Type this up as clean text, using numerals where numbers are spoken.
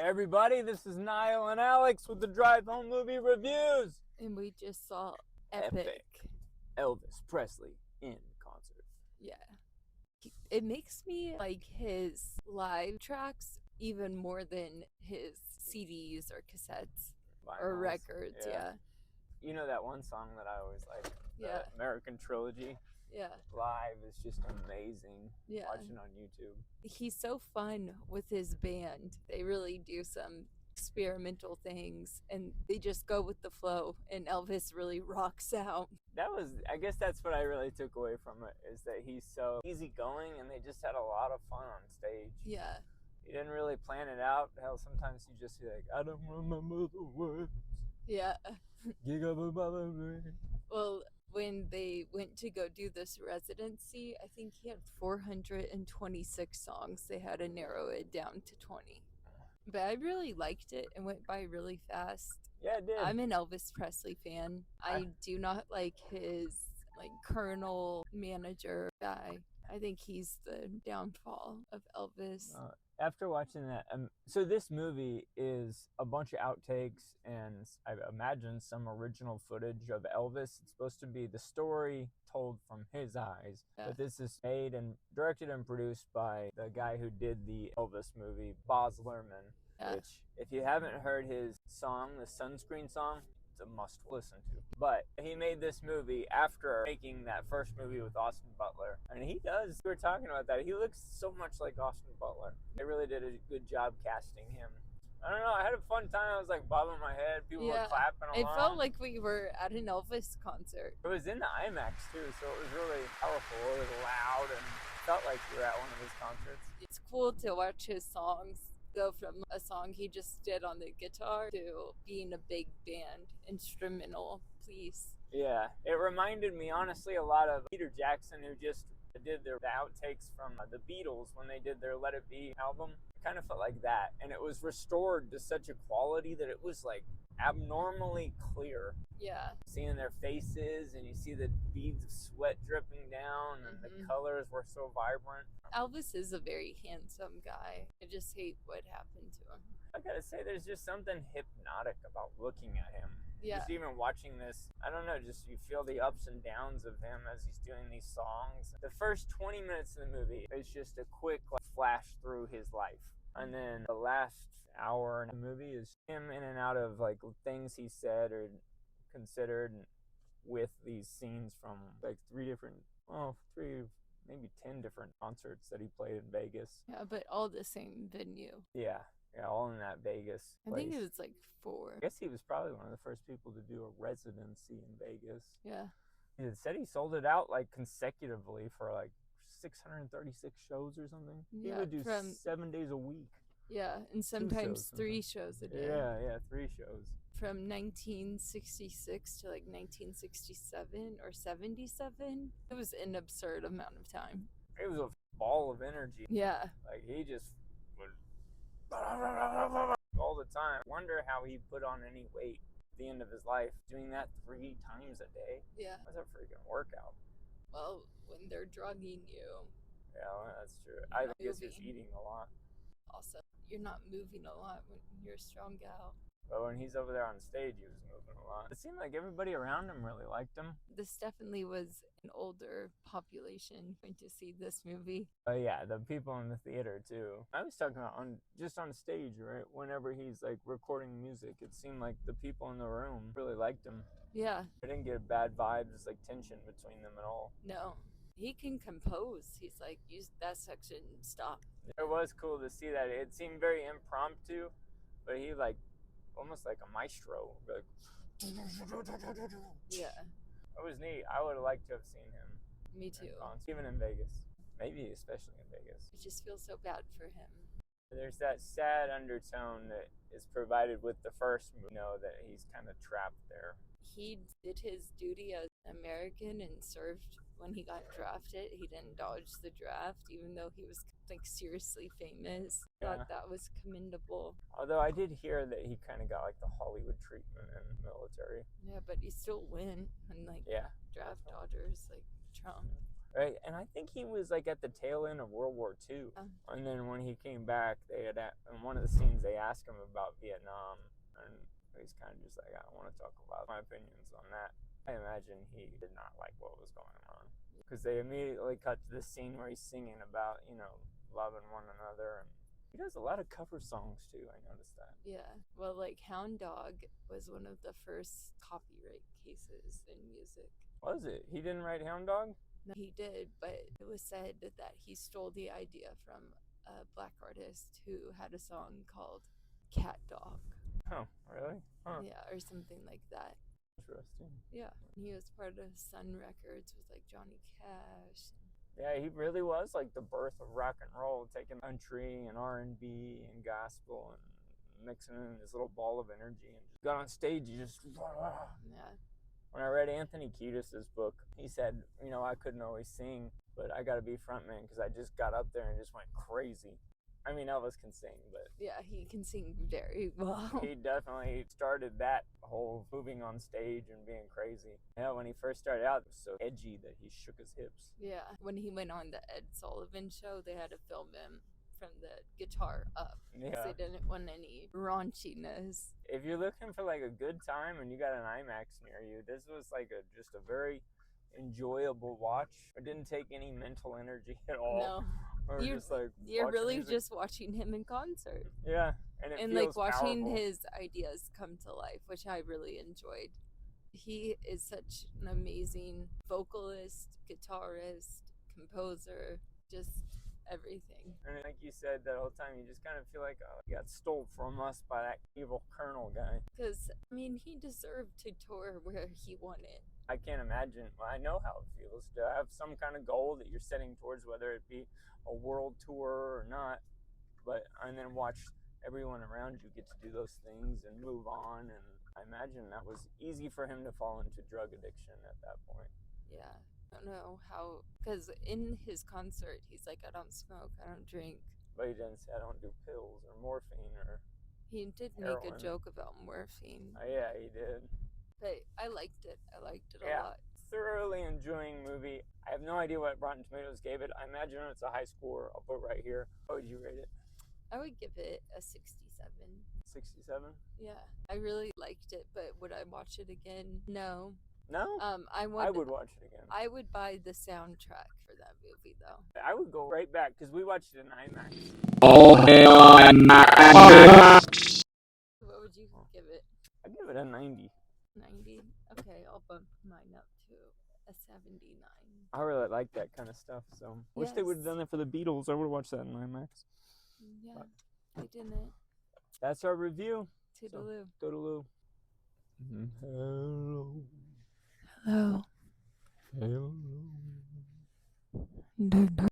Everybody, this is Niall and Alex with the Drive Home Movie Reviews. And we just saw EPiC. Elvis Presley in concert. Yeah. It makes me like his live tracks even more than his CDs or cassettes or Vinyls. records. Yeah. You know that one song that I always like? Yeah. The American Trilogy. Yeah. Live is just amazing. Yeah. Watching on YouTube. He's so fun with his band. They really do some experimental things and they just go with the flow, and Elvis really rocks out. I guess that's what I really took away from it, is that he's so easygoing and they just had a lot of fun on stage. Yeah. He didn't really plan it out. Hell, sometimes you just be like, I don't remember the words. Yeah. Well, Well, when they went to go do this residency, I think he had 426 songs. They had to narrow it down to 20. But I really liked it. It went by really fast. yeah, it did. I'm an Elvis Presley fan. I do not like his colonel manager guy. I think he's the downfall of Elvis. After watching that, so this movie is a bunch of outtakes and I imagine some original footage of Elvis. It's supposed to be the story told from his eyes, but this is made and directed and produced by the guy who did the Elvis movie, Baz Luhrmann, which, if you haven't heard his song, the Sunscreen song, it's a must listen to. But he made this movie after making that first movie with Austin Butler. And he does, we were talking about that, he looks so much like Austin Butler. They really did a good job casting him. I don't know, I had a fun time. I was like bobbing my head, people were clapping along. It felt like we were at an Elvis concert. It was in the IMAX too, so it was really powerful. It was loud and felt like you were at one of his concerts. It's cool to watch his songs go from a song he just did on the guitar to being a big band instrumental piece. Yeah, it reminded me honestly a lot of Peter Jackson, who just did the outtakes from the Beatles when they did their Let It Be album. It kind of felt like that, and it was restored to such a quality that it was like abnormally clear. Yeah. Seeing their faces, and you see the beads of sweat dripping down, and the colors were so vibrant. Elvis is a very handsome guy. I just hate what happened to him. I gotta say, there's just something hypnotic about looking at him. Yeah. Just even watching this, I don't know, just you feel the ups and downs of him as he's doing these songs. The first 20 minutes of the movie is just a quick flash through his life. And then the last hour in the movie is him in and out of things he said or considered with these scenes from three, maybe 10 different concerts that he played in Vegas. Yeah, but all the same venue. Yeah, all in that Vegas place. I think it was 4. I guess he was probably one of the first people to do a residency in Vegas. Yeah. It said he sold it out consecutively for 636 shows or something. Yeah, he would do 7 days a week. Yeah, and sometimes 3 shows a day. Yeah, 3 shows. From 1966 to 1967 or 77. It was an absurd amount of time. It was a ball of energy. Yeah. He just would all the time. Wonder how he put on any weight at the end of his life. Doing that 3 times a day. Yeah. That's a freaking workout. Well, when they're drugging you. Yeah, well, that's true. I guess he's eating a lot. Also, you're not moving a lot when you're a strong gal. But when he's over there on stage, he was moving a lot. It seemed like everybody around him really liked him. This definitely was an older population going to see this movie. Yeah, the people in the theater too. I was talking about just on stage, right? Whenever he's recording music, it seemed like the people in the room really liked him. Yeah. I didn't get bad vibes, tension between them at all. No. He can compose. He's use that section, stop. It was cool to see that. It seemed very impromptu, but he almost like a maestro. Yeah. It was neat. I would have liked to have seen him. Me too. Even in Vegas. Maybe especially in Vegas. I just feel so bad for him. There's that sad undertone that is provided with the first movie, that he's kind of trapped there. He did his duty as an American and served when he got drafted. He didn't dodge the draft, even though he was seriously famous. I thought that was commendable. Although I did hear that he kind of got the Hollywood treatment in the military. Yeah, but he still win and draft dodgers like Trump. right? And I think he was like at the tail end of World War II. And then when he came back, they had in one of the scenes they asked him about Vietnam, and he's kind of just like, I don't want to talk about my opinions on that. I imagine he did not like what was going on, because they immediately cut to this scene where he's singing about, loving one another, and he does a lot of cover songs too. I noticed that. Yeah, well, like Hound Dog was one of the first copyright cases in music. Was it? He didn't write Hound Dog? No, he did, but it was said that he stole the idea from a black artist who had a song called Cat Dog. Oh, really? Huh. Yeah, or something like that. Interesting. Yeah, he was part of Sun Records with like Johnny Cash. Yeah, he really was like the birth of rock and roll, taking country and R&B and gospel and mixing it in this little ball of energy, and just got on stage. You just Yeah. When I read Anthony Kiedis' book, he said, I couldn't always sing, but I got to be frontman because I just got up there and just went crazy. I mean, Elvis can sing, but yeah, he can sing very well. He definitely started that whole moving on stage and being crazy. Yeah, when he first started out, it was so edgy that he shook his hips. Yeah, when he went on the Ed Sullivan show, they had to film him from the guitar up. Yeah. They didn't want any raunchiness. If you're looking for like a good time and you got an IMAX near you, this was like just a very enjoyable watch. It didn't take any mental energy at all. No. Or just like you're really music. just watching him in concert. Yeah, and it and feels like watching powerful. his ideas come to life, which I really enjoyed. He is such an amazing vocalist, guitarist, composer, just everything. And like you said, that whole time, you just kind of feel like, oh, he got stole from us by that evil Colonel guy. Because, I mean, he deserved to tour where he wanted. I can't imagine. Well, I know how it feels to have some kind of goal that you're setting towards, whether it be a world tour or not, and then watch everyone around you get to do those things and move on. And I imagine that was easy for him to fall into drug addiction at that point. Yeah. I don't know how, because in his concert, he's like, I don't smoke, I don't drink. But he didn't say, I don't do pills or morphine or He did heroin. make a joke about morphine. Yeah, he did. But I liked it. I liked it a lot. Thoroughly enjoying movie. I have no idea what Rotten Tomatoes gave it. I imagine it's a high score. I'll put right here. What would you rate it? I would give it a 67. 67? Yeah. I really liked it, but would I watch it again? No. No? I would watch it again. I would buy the soundtrack for that movie, though. I would go right back, because we watched it in IMAX. Oh, hell, IMAX! What would you give it? I'd give it a 90. 90? Okay, I'll bump mine up to a 79. I really like that kind of stuff, so wish they would have done that for the Beatles. I would have watched that in IMAX. Yeah, I didn't. That's our review. Toodaloo. So, toodaloo. Hello. Hello. Hello. Hello.